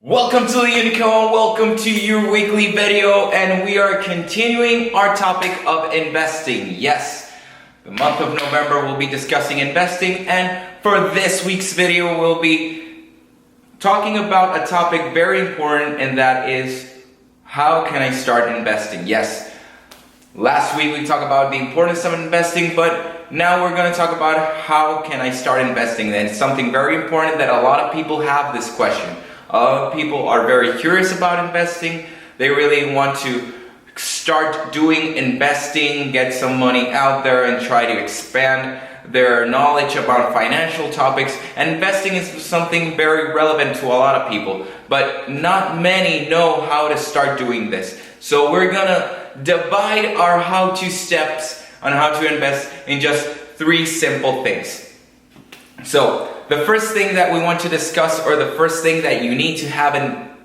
Welcome to LeonCo and welcome to your weekly video, and we are continuing our topic of investing. Yes, the month of November we'll be discussing investing, and for this week's video we'll be talking about a topic very important, and that is how can I start investing? Yes, last week we talked about the importance of investing, but now we're going to talk about how can I start investing. And it's something very important that a lot of people have this question. A lot of people are very curious about investing. They really want to start doing investing, get some money out there and try to expand their knowledge about financial topics. And investing is something very relevant to a lot of people, but not many know how to start doing this. So we're gonna divide our how-to steps on how to invest in just 3 simple things. So the first thing that we want to discuss, or the first thing that you need to have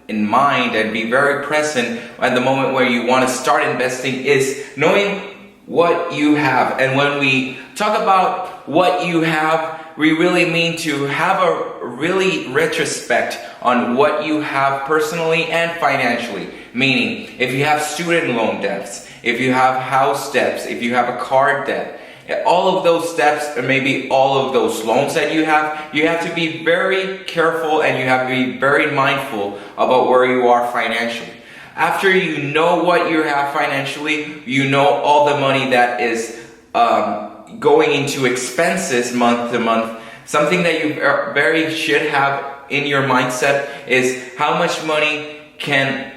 in mind and be very present at the moment where you want to start investing, is knowing what you have. And when we talk about what you have, we really mean to have a really retrospect on what you have personally and financially. Meaning, if you have student loan debts, if you have house debts, if you have a car debt, all of those steps, and maybe all of those loans that you have to be very careful and you have to be very mindful about where you are financially. After you know what you have financially, you know all the money that is going into expenses month to month. Something that you very should have in your mindset is how much money can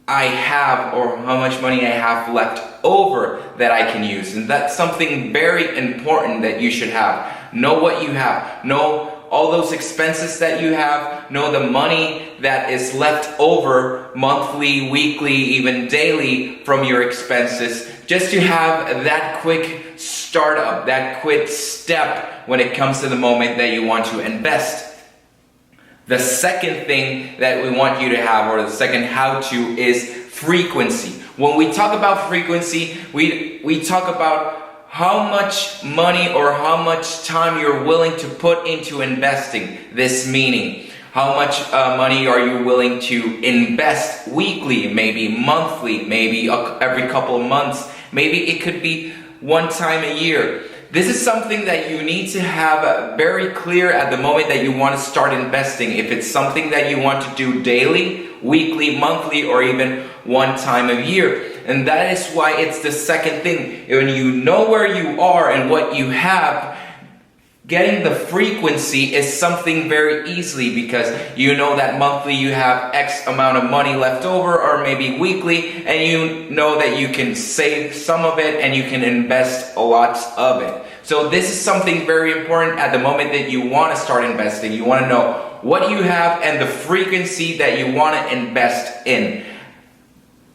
I have, or how much money I have left over that I can use. And that's something very important that you should have. Know what you have. Know all those expenses that you have. Know the money that is left over monthly, weekly, even daily from your expenses, just to have that quick startup, that quick step when it comes to the moment that you want to invest. The second thing that we want you to have, or the second how-to, is frequency. When we talk about frequency, we talk about how much money or how much time you're willing to put into investing. This meaning, how much money are you willing to invest weekly, maybe monthly, maybe every couple of months, maybe it could be one time a year. This is something that you need to have very clear at the moment that you want to start investing. If it's something that you want to do daily, weekly, monthly, or even one time a year. And that is why it's the second thing. When you know where you are and what you have, getting the frequency is something very easily, because you know that monthly you have X amount of money left over, or maybe weekly, and you know that you can save some of it and you can invest a lot of it. So this is something very important at the moment that you want to start investing. You want to know what you have and the frequency that you want to invest in.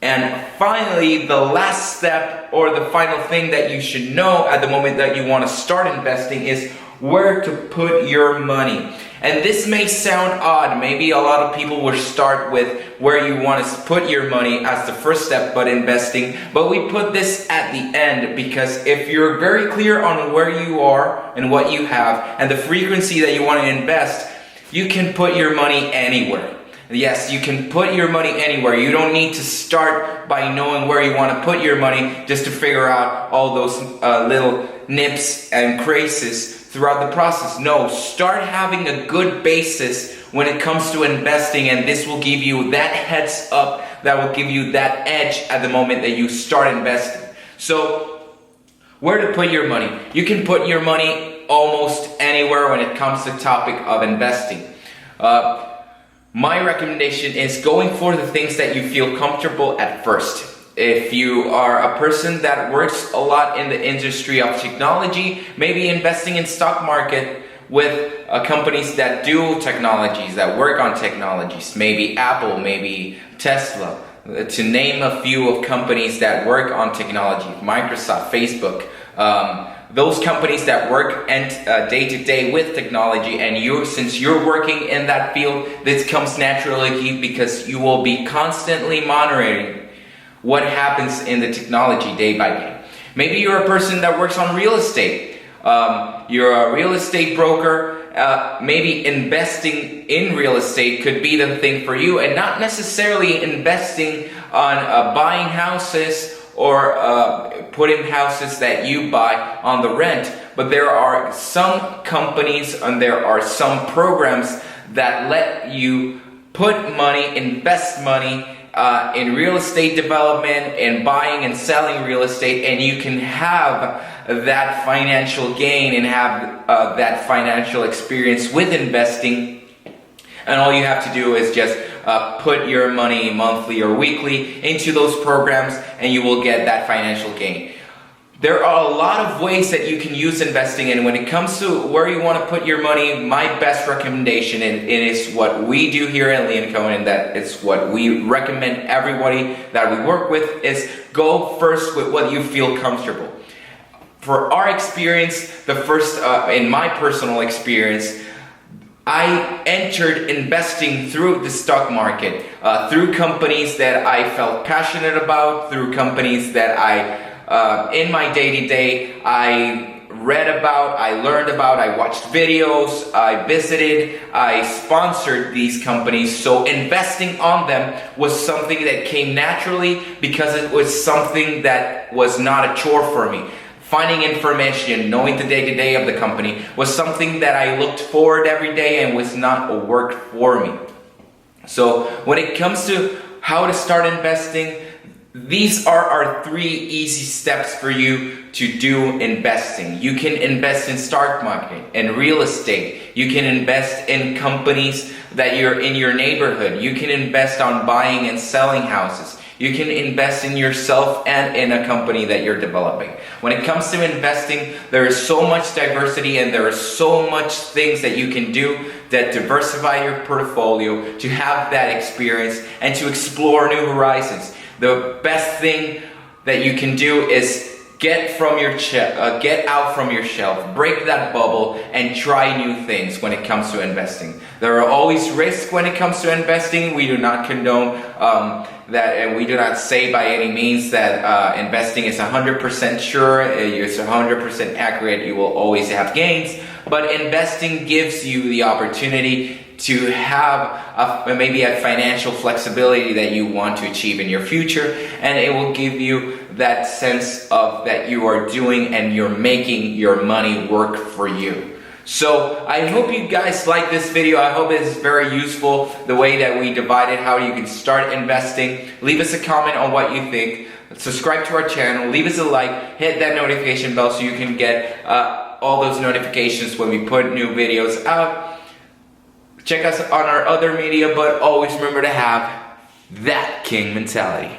And finally, the last step, or the final thing that you should know at the moment that you want to start investing, is where to put your money. And this may sound odd. Maybe a lot of people will start with where you want to put your money as the first step, but investing. But we put this at the end, because if you're very clear on where you are and what you have and the frequency that you want to invest, you can put your money anywhere. Yes, you can put your money anywhere. You don't need to start by knowing where you want to put your money just to figure out all those little nips and crazes throughout the process. No, start having a good basis when it comes to investing, and this will give you that heads up, that will give you that edge at the moment that you start investing. So, where to put your money? You can put your money almost anywhere when it comes to the topic of investing. My recommendation is going for the things that you feel comfortable at first. If you are a person that works a lot in the industry of technology, maybe investing in stock market with companies that do technologies, that work on technologies, maybe Apple, maybe Tesla, to name a few of companies that work on technology, Microsoft, Facebook, those companies that work day to day with technology, and since you're working in that field, this comes naturally because you will be constantly monitoring what happens in the technology day by day. Maybe you're a person that works on real estate. You're a real estate broker maybe investing in real estate could be the thing for you, and not necessarily investing on buying houses or putting houses that you buy on the rent. But there are some companies and there are some programs that let you put money, invest money in real estate development and buying and selling real estate, and you can have that financial gain and have that financial experience with investing. And all you have to do is just put your money monthly or weekly into those programs, and you will get that financial gain. There are a lot of ways that you can use investing, and when it comes to where you want to put your money, my best recommendation, and it is what we do here at LeonCo, and that is what we recommend everybody that we work with, is go first with what you feel comfortable. For our experience, in my personal experience, I entered investing through the stock market, through companies that I felt passionate about, through companies that in my day-to-day, I read about, I learned about, I watched videos, I visited, I sponsored these companies. So investing on them was something that came naturally because it was something that was not a chore for me. Finding information, knowing the day-to-day of the company was something that I looked forward every day and was not a work for me. So when it comes to how to start investing, these are our 3 easy steps for you to do investing. You can invest in stock market and real estate. You can invest in companies that you're in your neighborhood. You can invest on buying and selling houses. You can invest in yourself and in a company that you're developing. When it comes to investing, there is so much diversity and there are so much things that you can do that diversify your portfolio, to have that experience and to explore new horizons. The best thing that you can do is get out from your shelf, break that bubble, and try new things when it comes to investing. There are always risks when it comes to investing. We do not condone that, and we do not say by any means that investing is 100% sure, it's 100% accurate, you will always have gains. But investing gives you the opportunity to have maybe a financial flexibility that you want to achieve in your future, and it will give you that sense of that you are doing and you're making your money work for you. So I hope you guys like this video. I hope it is very useful, the way that we divided how you can start investing. Leave us a comment on what you think. Subscribe to our channel, leave us a like, hit that notification bell so you can get all those notifications when we put new videos out. Check us on our other media, but always remember to have that king mentality.